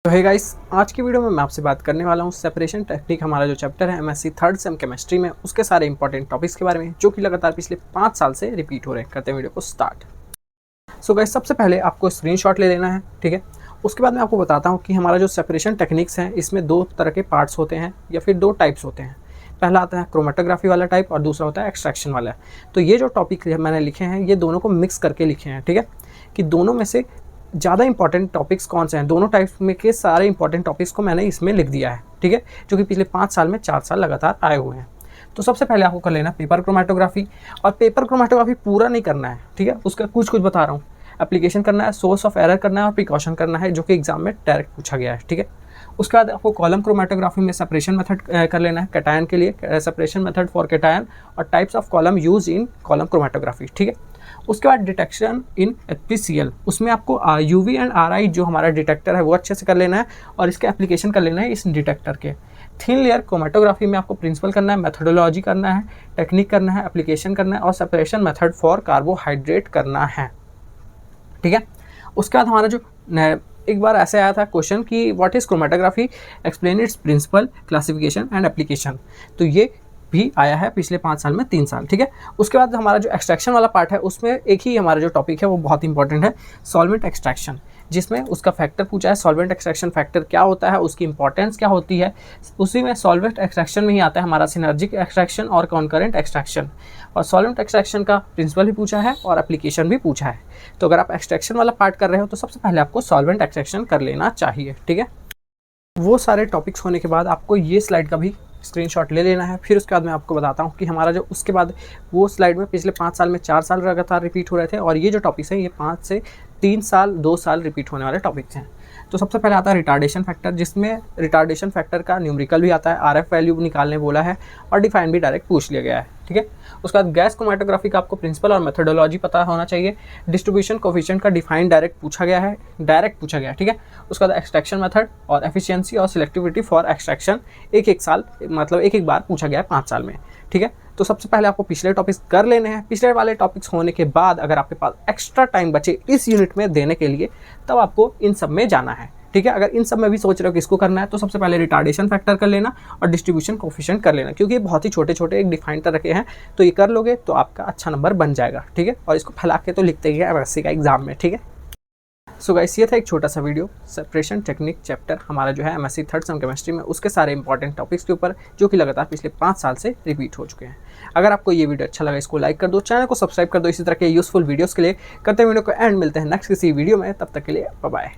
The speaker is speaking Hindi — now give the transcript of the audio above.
तो है गाइस, आज की वीडियो में मैं आपसे बात करने वाला हूँ सेपरेशन टेक्निक। हमारा जो चैप्टर है एमएससी थर्ड सेम केमिस्ट्री में, उसके सारे इंपॉर्टेंट टॉपिक्स के बारे में जो कि लगातार पिछले 5 साल से रिपीट हो रहे हैं। करते हैं वीडियो को स्टार्ट। सो गाइस, सबसे पहले आपको स्क्रीनशॉट ले लेना है, ठीक है। उसके बाद मैं आपको बताता हूँ कि हमारा जो सेपरेशन टेक्निक्स हैं इसमें 2 तरह के पार्ट्स होते हैं या फिर 2 टाइप्स होते हैं। पहला आता है क्रोमेटोग्राफी वाला टाइप और दूसरा होता है एक्सट्रैक्शन वाला। तो ये जो टॉपिक मैंने लिखे हैं ये दोनों को मिक्स करके लिखे हैं, ठीक है, कि दोनों में से ज़्यादा इंपॉर्टेंट टॉपिक्स कौन से हैं। दोनों टाइप्स में के सारे इंपॉर्टेंट टॉपिक्स को मैंने इसमें लिख दिया है, ठीक है, जो कि पिछले 5 साल में 4 साल लगातार आए हुए हैं। तो सबसे पहले आपको कर लेना पेपर क्रोमेटोग्राफी, और पेपर क्रोमेटोग्राफी पूरा नहीं करना है, ठीक है, उसका कुछ बता रहा हूँ। एप्लीकेशन करना है, सोर्स ऑफ एरर करना है और प्रिकॉशन करना है, जो कि एग्जाम में डायरेक्ट पूछा गया है, ठीक है। उसके बाद आपको कॉलम क्रोमेटोग्राफी में सेपरेशन मेथड कर लेना है, कैटायन के लिए सेपरेशन मेथड फॉर कैटायन और types of column use in column chromatography, ठीक है। उसके बाद डिटेक्शन इन एचपीसीएल, उसमें आपको यूवी एंड आरआई जो हमारा डिटेक्टर है वो अच्छे से कर लेना है और इसका एप्लीकेशन कर लेना है इस डिटेक्टर के। थिन लेयर क्रोमेटोग्राफी में आपको प्रिंसिपल करना है, मेथोडोलॉजी करना है, टेक्निक करना है, एप्लीकेशन करना है और सेपरेशन मेथड फॉर कार्बोहाइड्रेट करना है, ठीक है। उसके बाद हमारा जो एक बार ऐसे आया था क्वेश्चन कि what is chromatography, explain its principle, classification and application. तो ये भी आया है पिछले 5 साल में 3 साल, ठीक है। उसके बाद हमारा जो एक्सट्रैक्शन वाला पार्ट है उसमें एक ही हमारा जो टॉपिक है वो बहुत इंपॉर्टेंट है, सॉल्वेंट एक्सट्रैक्शन, जिसमें उसका फैक्टर पूछा है। सॉल्वेंट एक्सट्रैक्शन फैक्टर क्या होता है, उसकी इंपॉर्टेंस क्या होती है। उसी में सॉल्वेंट एक्सट्रैक्शन में ही आता है हमारा सिनर्जिक एक्सट्रैक्शन और कॉन्करेंट एक्सट्रैक्शन, और सॉल्वेंट एक्सट्रैक्शन का प्रिंसिपल भी पूछा है और एप्लीकेशन भी पूछा है। तो अगर आप एक्सट्रैक्शन वाला पार्ट कर रहे हो तो सबसे पहले आपको सॉल्वेंट एक्सट्रैक्शन कर लेना चाहिए, ठीक है। वो सारे टॉपिक्स होने के बाद आपको ये स्लाइड का भी स्क्रीनशॉट ले लेना है। फिर उसके बाद मैं आपको बताता हूँ कि हमारा जो उसके बाद वो स्लाइड में पिछले 5 साल में 4 साल लगातार रिपीट हो रहे थे, और ये जो टॉपिक्स हैं ये 5 से 3 साल 2 साल रिपीट होने वाले टॉपिक्स हैं। तो सबसे पहले आता है रिटार्डेशन फैक्टर, जिसमें रिटार्डेशन फैक्टर का न्यूमेरिकल भी आता है, आरएफ वैल्यू निकालने बोला है और डिफाइन भी डायरेक्ट पूछ लिया गया है, ठीक है। उसके बाद गैस क्रोमेटोग्राफी का आपको प्रिंसिपल और मेथोडोलॉजी पता होना चाहिए। डिस्ट्रीब्यूशन कोफिशिएंट का डिफाइन डायरेक्ट पूछा गया है, ठीक है। उसके बाद एक्सट्रैक्शन मेथड और एफिशिएंसी और सिलेक्टिविटी फॉर एक्सट्रैक्शन एक साल मतलब एक बार पूछा गया है 5 साल में, ठीक है। तो सबसे पहले आपको पिछले टॉपिक्स कर लेने हैं। पिछले वाले टॉपिक्स होने के बाद अगर आपके पास एक्स्ट्रा टाइम बचे इस यूनिट में देने के लिए, तब आपको इन सब में जाना है, ठीक है। अगर इन सब में भी सोच रहे हो कि इसको करना है तो सबसे पहले रिटार्डेशन फैक्टर कर लेना और डिस्ट्रीब्यूशन कोफिशिएंट कर लेना, क्योंकि ये बहुत ही छोटे छोटे एक डिफाइन तरह के हैं। तो ये कर लोगे तो आपका अच्छा नंबर बन जाएगा, ठीक है। और इसको फैला के तो लिखते ही है एमएससी का एग्जाम में, ठीक है। सो गाइस, ये था एक छोटा सा वीडियो सेपरेशन टेक्निक चैप्टर हमारा जो है एमएससी थर्ड सेम केमिस्ट्री में, उसके सारे इंपॉर्टेंट टॉपिक्स के ऊपर जो कि लगातार पिछले 5 साल से रिपीट हो चुके हैं। अगर आपको ये वीडियो अच्छा लगा इसको लाइक कर दो, चैनल को सब्सक्राइब कर दो इसी तरह के यूजफुल वीडियोस के लिए। करते हैं वीडियो को एंड, मिलते हैं नेक्स्ट किसी वीडियो में, तब तक के लिए बाय बाय।